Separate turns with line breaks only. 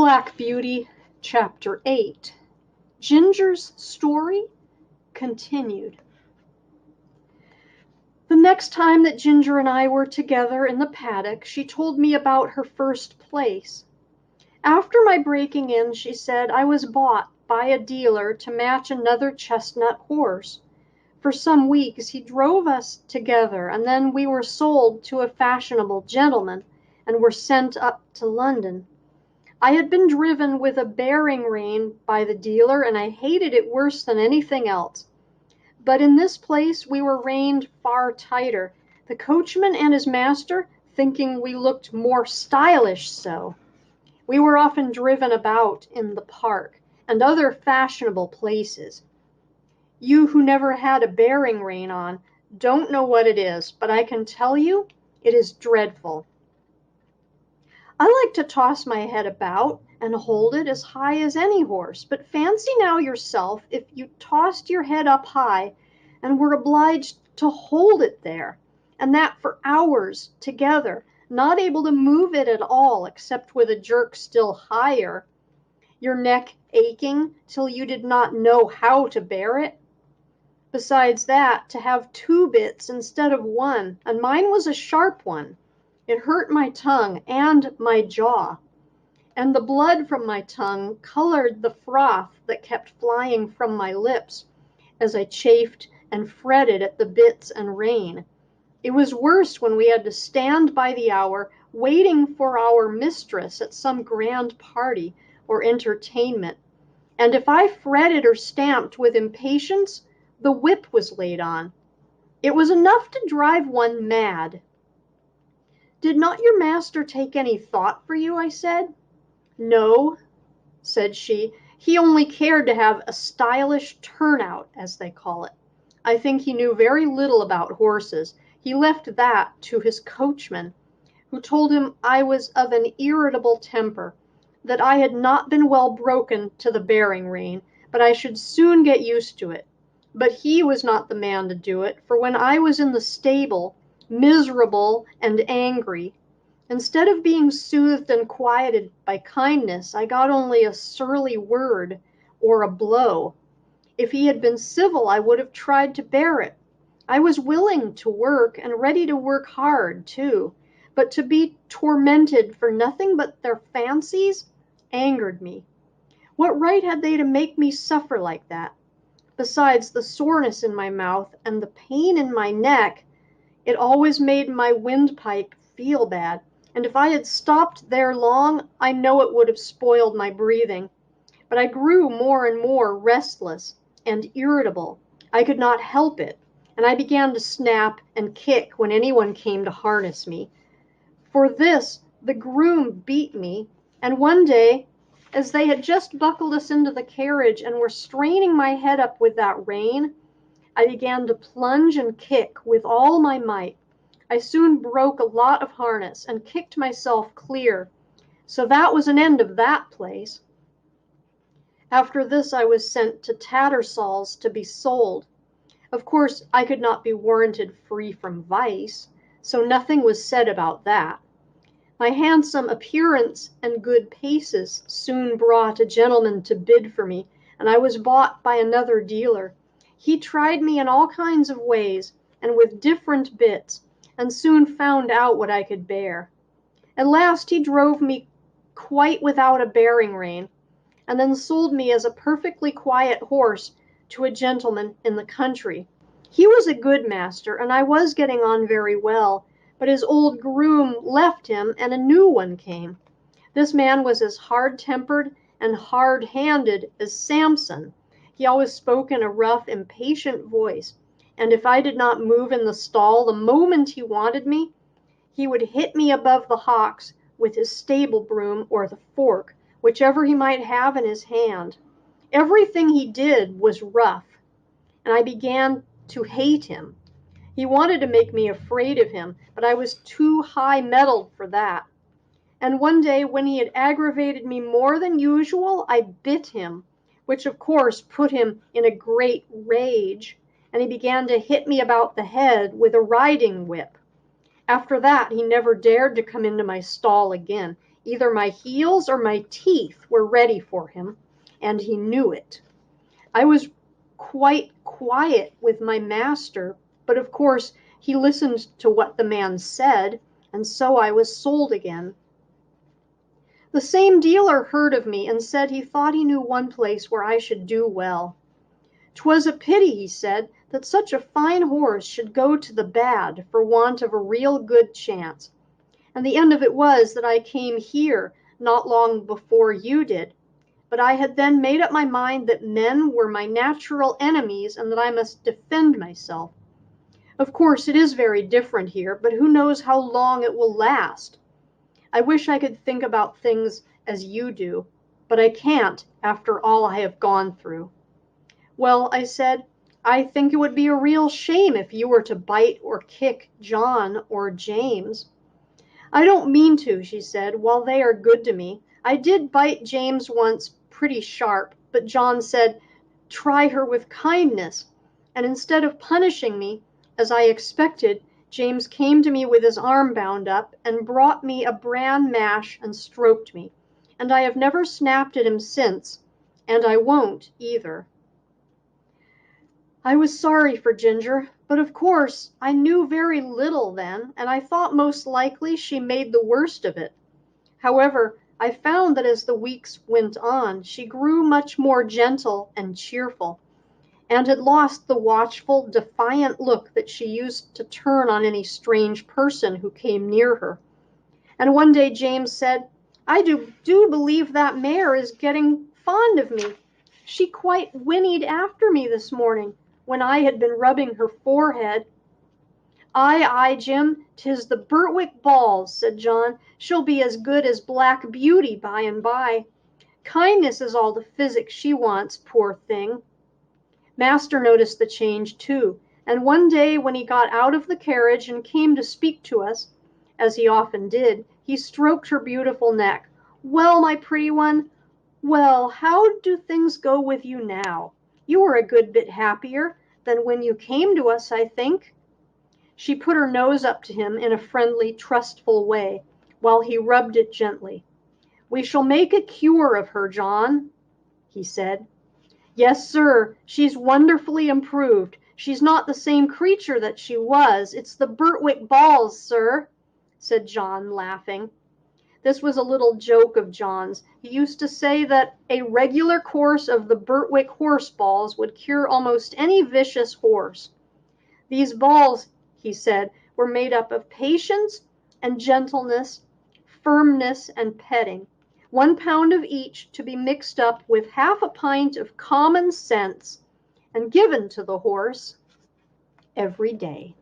Black Beauty, Chapter 8. Ginger's Story Continued. The next time that Ginger and I were together in the paddock, she told me about her first place. After my breaking in, she said, I was bought by a dealer to match another chestnut horse. For some weeks he drove us together, and then we were sold to a fashionable gentleman and were sent up to London. I had been driven with a bearing rein by the dealer, and I hated it worse than anything else. But in this place we were reined far tighter, the coachman and his master thinking we looked more stylish so. We were often driven about in the park and other fashionable places. You who never had a bearing rein on don't know what it is, but I can tell you it is dreadful. I like to toss my head about and hold it as high as any horse, but fancy now yourself if you tossed your head up high and were obliged to hold it there, and that for hours together, not able to move it at all except with a jerk still higher, your neck aching till you did not know how to bear it. Besides that, to have two bits instead of one, and mine was a sharp one. It hurt my tongue and my jaw, and the blood from my tongue colored the froth that kept flying from my lips as I chafed and fretted at the bits and rein. It was worse when we had to stand by the hour waiting for our mistress at some grand party or entertainment, and if I fretted or stamped with impatience, the whip was laid on. It was enough to drive one mad. Did not your master take any thought for you? I said. No, said she. He only cared to have a stylish turnout, as they call it. I think he knew very little about horses. He left that to his coachman, who told him I was of an irritable temper, that I had not been well broken to the bearing rein, but I should soon get used to it. But he was not the man to do it, for when I was in the stable, miserable and angry, instead of being soothed and quieted by kindness, I got only a surly word or a blow. If he had been civil, I would have tried to bear it. I was willing to work, and ready to work hard, too, but to be tormented for nothing but their fancies angered me. What right had they to make me suffer like that? Besides the soreness in my mouth and the pain in my neck, it always made my windpipe feel bad, and if I had stopped there long, I know it would have spoiled my breathing. But I grew more and more restless and irritable. I could not help it, and I began to snap and kick when anyone came to harness me. For this, the groom beat me, and one day, as they had just buckled us into the carriage and were straining my head up with that rein, I began to plunge and kick with all my might. I soon broke a lot of harness and kicked myself clear. So that was an end of that place. After this I was sent to Tattersall's to be sold. Of course I could not be warranted free from vice, so nothing was said about that. My handsome appearance and good paces soon brought a gentleman to bid for me, and I was bought by another dealer. He tried me in all kinds of ways, and with different bits, and soon found out what I could bear. At last he drove me quite without a bearing rein, and then sold me as a perfectly quiet horse to a gentleman in the country. He was a good master, and I was getting on very well, but his old groom left him, and a new one came. This man was as hard-tempered and hard-handed as Samson. He always spoke in a rough, impatient voice, and if I did not move in the stall the moment he wanted me, he would hit me above the hocks with his stable broom or the fork, whichever he might have in his hand. Everything he did was rough, and I began to hate him. He wanted to make me afraid of him, but I was too high-mettled for that. And one day, when he had aggravated me more than usual, I bit him, which of course put him in a great rage, and he began to hit me about the head with a riding whip. After that, he never dared to come into my stall again, Either my heels or my teeth were ready for him, and he knew it. I was quite quiet with my master, but of course he listened to what the man said, and so I was sold again. The same dealer heard of me and said he thought he knew one place where I should do well. 'Twas a pity, he said, that such a fine horse should go to the bad for want of a real good chance. And the end of it was that I came here not long before you did. But I had then made up my mind that men were my natural enemies and that I must defend myself. Of course, it is very different here, but who knows how long it will last? I wish I could think about things as you do, but I can't after all I have gone through. Well, I said, I think it would be a real shame if you were to bite or kick John or James. I don't mean to, she said, while they are good to me. I did bite James once pretty sharp, but John said, try her with kindness. And instead of punishing me, as I expected, James came to me with his arm bound up and brought me a bran mash and stroked me. And I have never snapped at him since, and I won't either. I was sorry for Ginger, but of course I knew very little then, and I thought most likely she made the worst of it. However, I found that as the weeks went on, she grew much more gentle and cheerful, and had lost the watchful, defiant look that she used to turn on any strange person who came near her. And one day James said, I do believe that mare is getting fond of me. She quite whinnied after me this morning, when I had been rubbing her forehead. Aye, Jim, 'tis the Birtwick balls, said John. She'll be as good as Black Beauty by and by. Kindness is all the physic she wants, poor thing. Master noticed the change too, and one day when he got out of the carriage and came to speak to us, as he often did, he stroked her beautiful neck. Well, my pretty one, well, how do things go with you now? You are a good bit happier than when you came to us, I think. She put her nose up to him in a friendly, trustful way, while he rubbed it gently. We shall make a cure of her, John, he said. Yes, sir, she's wonderfully improved. She's not the same creature that she was. It's the Birtwick balls, sir, said John, laughing. This was a little joke of John's. He used to say that a regular course of the Birtwick horse balls would cure almost any vicious horse. These balls, he said, were made up of patience and gentleness, firmness and petting, 1 pound of each to be mixed up with half a pint of common sense and given to the horse every day.